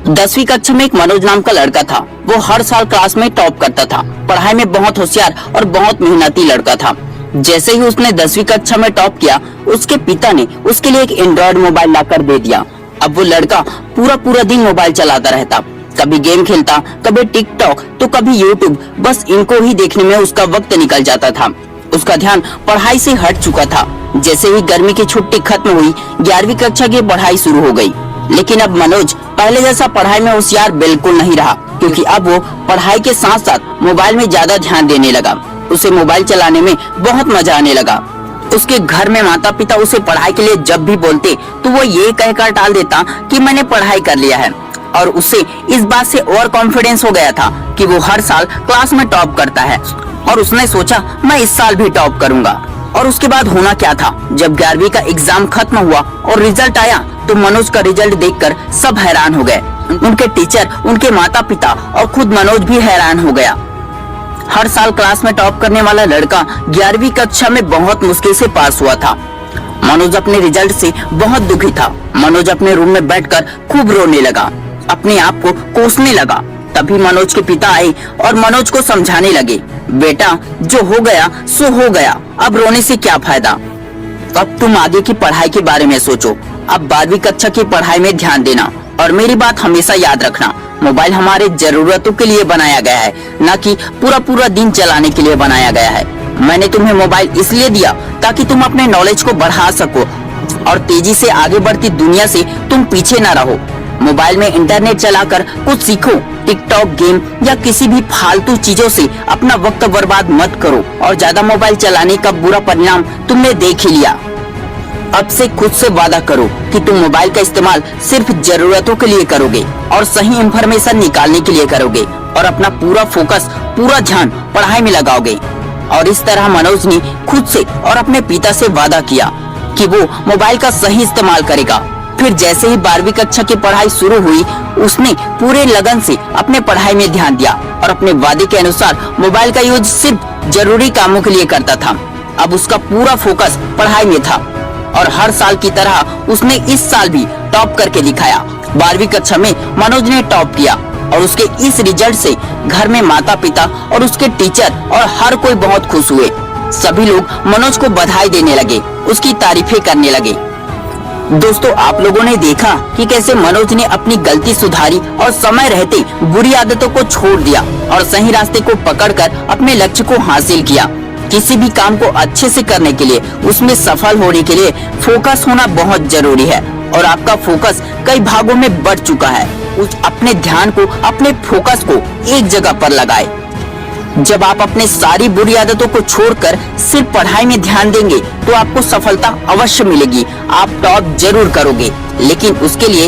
10वीं कक्षा में एक मनोज नाम का लड़का था। वो हर साल क्लास में टॉप करता था। पढ़ाई में बहुत होशियार और बहुत मेहनती लड़का था। जैसे ही उसने 10वीं कक्षा में टॉप किया, उसके पिता ने उसके लिए एक एंड्रॉइड मोबाइल लाकर दे दिया। अब वो लड़का पूरा पूरा दिन मोबाइल चलाता रहता, कभी गेम खेलता, कभी टिकटॉक तो कभी यूट्यूब। बस इनको ही देखने में उसका वक्त निकल जाता था। उसका ध्यान पढ़ाई से हट चुका था। जैसे ही गर्मी की छुट्टी खत्म हुई, 11वीं कक्षा की पढ़ाई शुरू हो गई। लेकिन अब मनोज पहले जैसा पढ़ाई में होशियार बिल्कुल नहीं रहा, क्योंकि अब वो पढ़ाई के साथ साथ मोबाइल में ज्यादा ध्यान देने लगा। उसे मोबाइल चलाने में बहुत मजा आने लगा। उसके घर में माता पिता उसे पढ़ाई के लिए जब भी बोलते तो वो ये कहकर टाल देता कि मैंने पढ़ाई कर लिया है। और उसे इस बात से और कॉन्फिडेंस हो गया था कि वो हर साल क्लास में टॉप करता है। और उसने सोचा मैं इस साल भी टॉप करूंगा। और उसके बाद होना क्या था, जब 11वीं का एग्जाम खत्म हुआ और रिजल्ट आया तो मनोज का रिजल्ट देखकर सब हैरान हो गए। उनके टीचर, उनके माता पिता और खुद मनोज भी हैरान हो गया। हर साल क्लास में टॉप करने वाला लड़का 11वीं कक्षा में बहुत मुश्किल से पास हुआ था। मनोज अपने रिजल्ट से बहुत दुखी था। मनोज अपने रूम में बैठकर खूब रोने लगा, अपने आप को कोसने लगा। तभी मनोज के पिता आए और मनोज को समझाने लगे, बेटा जो हो गया सो हो गया, अब रोने से क्या फायदा। अब तुम आगे की पढ़ाई के बारे में सोचो। अब 12वीं कक्षा की पढ़ाई में ध्यान देना। और मेरी बात हमेशा याद रखना, मोबाइल हमारे जरूरतों के लिए बनाया गया है, न कि पूरा पूरा दिन चलाने के लिए बनाया गया है। मैंने तुम्हें मोबाइल इसलिए दिया ताकि तुम अपने नॉलेज को बढ़ा सको और तेजी से आगे बढ़ती दुनिया से तुम पीछे न रहो। मोबाइल में इंटरनेट चलाकर कुछ सीखो। टिकटॉक, गेम या किसी भी फालतू चीजों से अपना वक्त बर्बाद मत करो। और ज्यादा मोबाइल चलाने का बुरा परिणाम तुमने देख ही लिया। अब से खुद से वादा करो कि तुम मोबाइल का इस्तेमाल सिर्फ जरूरतों के लिए करोगे और सही इंफॉर्मेशन निकालने के लिए करोगे और अपना पूरा फोकस, पूरा ध्यान पढ़ाई में लगाओगे। और इस तरह मनोज ने खुद से और अपने पिता से वादा किया कि वो मोबाइल का सही इस्तेमाल करेगा। फिर जैसे ही 12वीं कक्षा की पढ़ाई शुरू हुई, उसने पूरे लगन से अपने पढ़ाई में ध्यान दिया और अपने वादे के अनुसार मोबाइल का यूज सिर्फ जरूरी कामों के लिए करता था। अब उसका पूरा फोकस पढ़ाई में था और हर साल की तरह उसने इस साल भी टॉप करके दिखाया। 12वीं कक्षा में मनोज ने टॉप किया और उसके इस रिजल्ट से घर में माता पिता और उसके टीचर और हर कोई बहुत खुश हुए। सभी लोग मनोज को बधाई देने लगे, उसकी तारीफें करने लगे। दोस्तों, आप लोगों ने देखा कि कैसे मनोज ने अपनी गलती सुधारी और समय रहते बुरी आदतों को छोड़ दिया और सही रास्ते को पकड़कर अपने लक्ष्य को हासिल किया। किसी भी काम को अच्छे से करने के लिए, उसमें सफल होने के लिए फोकस होना बहुत जरूरी है। और आपका फोकस कई भागों में बढ़ चुका है। उस अपने ध्यान को, अपने फोकस को एक जगह पर लगाए। जब आप अपने सारी बुरी आदतों को छोड़कर सिर्फ पढ़ाई में ध्यान देंगे तो आपको सफलता अवश्य मिलेगी। आप टॉप जरूर करोगे, लेकिन उसके लिए